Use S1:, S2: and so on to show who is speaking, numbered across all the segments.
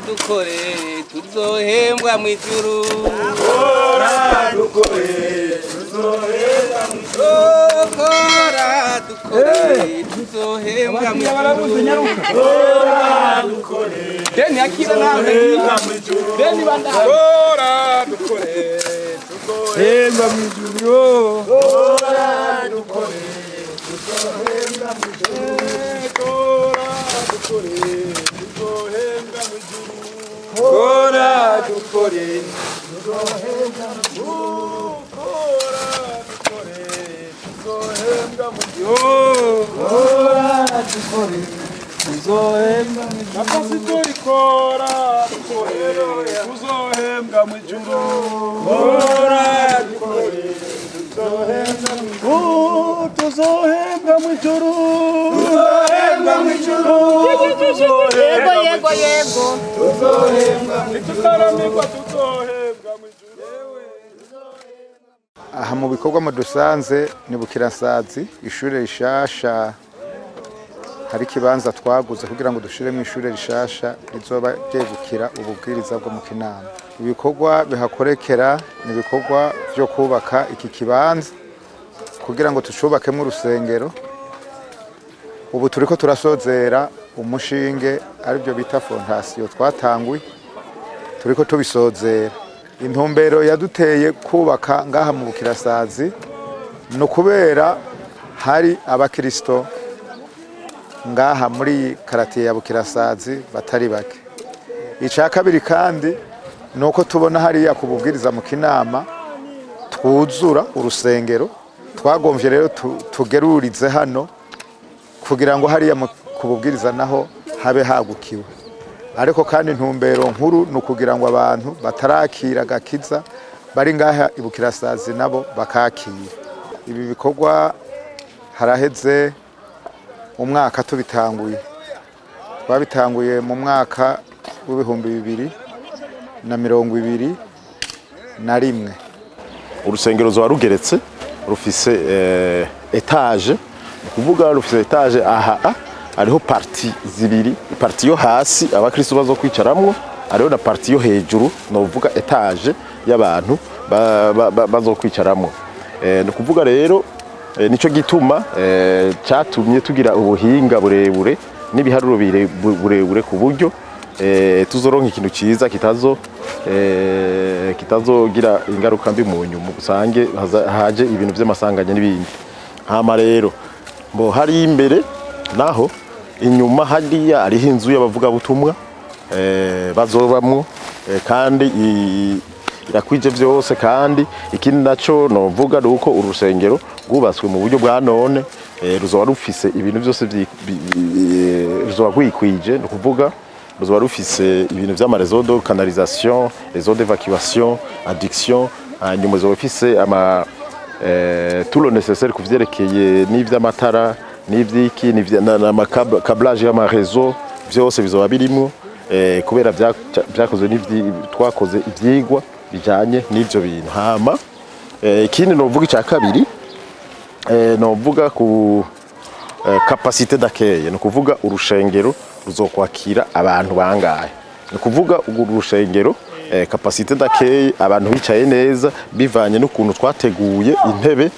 S1: dukore tuzohembwa mu ijuru
S2: kora dukore tuzohembwa mu ijuru
S1: kora dukore tuzohembwa mu ijuru
S2: kora dukore
S1: deni akira nawe deni banda
S2: kora dukore tuzohembwa mu ijuru kora dukore tuzohembwa mu ijuru kora dukore tuzohembwa mu ijuru kora dukore tuzohembwa mu ijuru kora dukore tuzohembwa mu ijuru kora dukore tuzohembwa mu ijuru kapasitori kora dukore tuzohembwa mu ijuru kora dukore tuzohembwa mu ijuru tuzohembwa mu ijuru tuzohembwa mu ijuru
S3: yego
S2: tuzohembwa mu ijuru tuzohembwa mu ijuru
S4: aha mu bikorwa mu dusanze ni Bukirasazi ishure rishasha hari kibanza twaguze kugira ngo dushire mu ishure rishasha rizoba ryegukira ububwiriza bwo mu Kinama. Ibikorwa bihakorekera ni ibikorwa byo kubaka iki kibanza kugira ngo tucubakemo urusengero. Ubu turiko turasozera umushinge ari byo bita fondation twatanguye turiko tubisozera. Intumbero yaduteye kubaka ngaha mu Bukirasazi no kubera hari abakristo ngaha muri karatiye ya Bukirasazi batari bake. Ica kabiri kandi nuko tubona hariya kububwiriza mu Kinama twuzura urusengero twagomvye rero tugerurize hano kugira ngo hariya kububwiriza naho habe hagukiwe. Ariko kandi intumbero nkuru nukugira ngo abantu batarakira gakiza bari ngaha ibukirasazi nabo bakakira. Ibi bikorwa haraheze umwaka tubitanguye. Twabitanguye mu mwaka w'2021.
S5: Urusengero zo rugeretse rufise etage kuvuga rufise etage aha ariho parti zibiri, parti yo hasi abakristo bazo kwicaramwo ariho na parti yo hejuru no vuga etage y'abantu bazo kwicaramwo. No kuvuga rero nico gituma cyatumye tugira ubuhinga burebure n'ibiharuro burebure ku buryo tuzoronka ikintu ciza kitazogira ingaruka mbi mu nyuma usange haje ibintu by'amasanganya n'ibindi. Hama rero mbo hari imbere naho inyuma hariya ariho inzu y'abavuga butumwa bazobamwo kandi irakwije byose. Kandi ikindi naco novuga nuko urusengero rwubatswe mu buryo bwa none ruzoba rufise ibintu byose ruzoba rwikwije no kuvuga ruzoba rufise ibintu vy'amarezo de canalisation, réseau d'évacuation, adduction, hanyuma ruzoba rufise ama tout le nécessaire kuvyerekeye n'ivy'amatara n'ivyiki n'amakablage y'amarezo byose bizoba birimo kubera byakozwe twakoze ivyigwa bijanye n'ivyo bintu. Hama ikindi novuga icya kabiri novuga ku capacité d'accueil, no kuvuga urushengero ruzokwakira abantu bangahe. No kuvuga urushengero capacité d'accueil abantu bicaye neza bivanye n'ukuntu twateguye intebe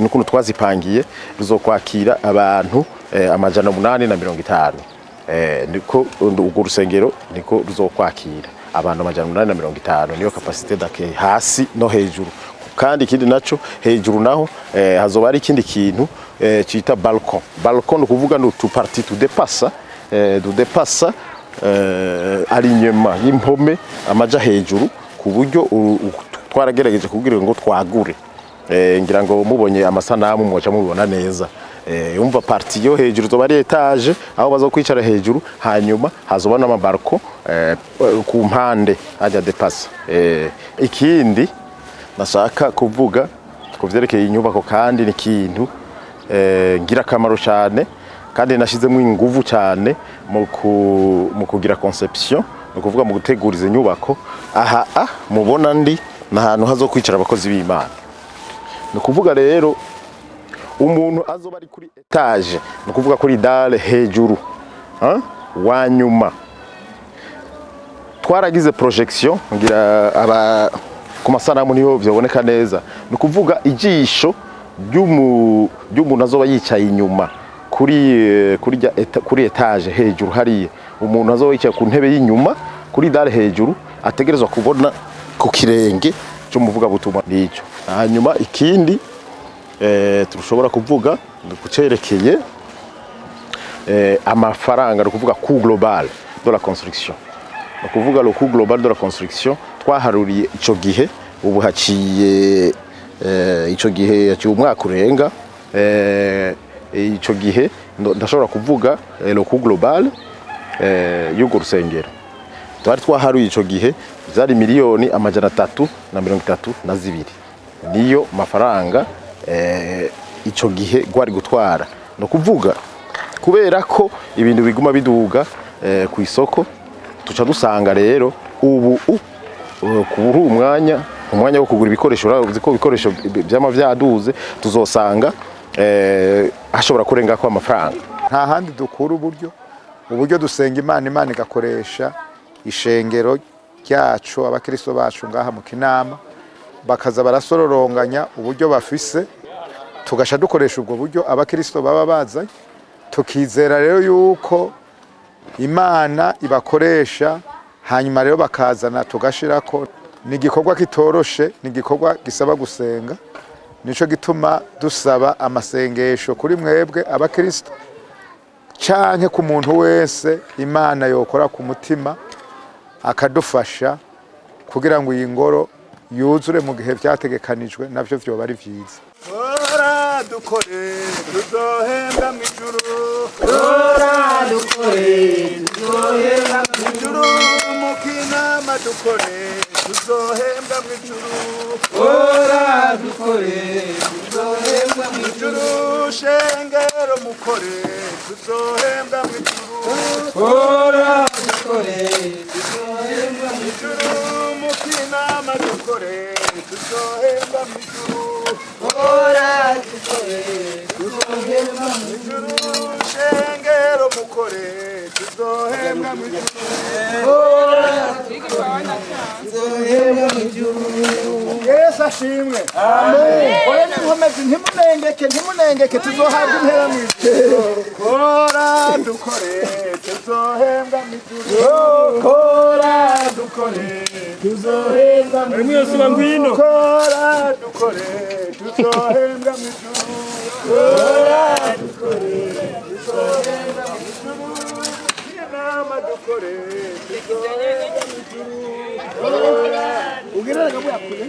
S5: n'ukuntu twazipangiye ruzokwakira abantu 850. Niko urwo rusengero niko ruzokwakira abantu 850 niyo capacité d'accueil hasi no hejuru. Kandi ikindi naco hejuru naho hazoba ari ikindi kintu cita balcon. Balcon no kuvuga no tu parti tu dépassa alignement y'impome amaja hejuru ku buryo twaragerageje kugira ngo twagure. Ngira ngo mubonye amasanamu mwoca mubibona neza. Umva parti yo hejuru zoba ari etage aho bazo kwicara hejuru, hanyuma hazoba n'amabarko ku mpande ajya depassa. Ikindi nashaka kuvuga kuvyerekeye inyubako kandi ni kintu ngira kamaro cyane kandi nashizemo inguvu cyane mu kugira conception, no kuvuga mu guteguriza inyubako. Aha mubona ndi nahantu hazo kwicara abakozi b'Imana. No kuvuga rero umuntu azoba ari kuri etage, no kuvuga kuri dale hejuru wanyuma twaragize projection ngira aba ku masanamu niho byaboneka neza ni kuvuga ijisho ry'umuntu azoba yicaye inyuma kuri etage hejuru hariye umuntu azoba yicaye ku ntebe y'inyuma kuri dare hejuru ategerezwa kubona ku kirenge cy'umuvuga butumwa n'icyo hanyuma ikindi turushobora kuvuga kucerekeye amafaranga rukuvuga coût global de la construction kuvuga le coût global de la construction twaharuriye ico gihe ubu haciye ico gihe yaciye umwaka urenga ico gihe ndashobora kuvuga le coût global y'urwo rusengero twari twaharuye ico gihe zari miliyoni 332 niyo mafaranga ico gihe gwari gutwara no kuvuga kubera ko ibintu biguma biduga ku isoko tuca dusanga rero ubu kuri umwanya wo kugura ibikoresho uravuze ko ibikoresho byama vyaduze tuzosanga hashobora kurenga ko amafaranga
S4: nta handi dukura uburyo dusenga Imana igakoresha ishengero ryacu abakristo bacu ngaha mu Kinama bakaza barasororonganya uburyo bafise tugasha dukoresha ubwo buryo abakristo baba bazanye tukizera rero yuko Imana ibakoresha hanyuma rero bakazana tugashirako ni igikorwa kitoroshe ni igikorwa gisaba gusenga nico gituma dusaba amasengesho kuri mwebwe abakristo canke ku muntu wese Imana yokora ku mutima akadufasha kugira ngo iyi ngoro yuzure mu gihe byategekanijwe navyo vyoba ari vyiza
S2: dukore tuzohembwa mu ijuru mu Kinama dukore tuzohembwa mu ijuru shengero mukore tuzohembwa mu ijuru mu Kinama dukore tuzohembwa mu ijuru shengero mukore tuzohembwa mu ijuru Yesu ashimwe amen oya ninkomeze ntimunengeke tuzohabwa impera mu ijuru kora dukore tuzohembwa mu ijuru kora dukore tuzohembwa mu ijuru kora dukore tuzohembwa mu ijuru kora dukore tuzohembwa mu ijuru Kinama dukore tuzohembwa mu ijuru ugira ngo yakure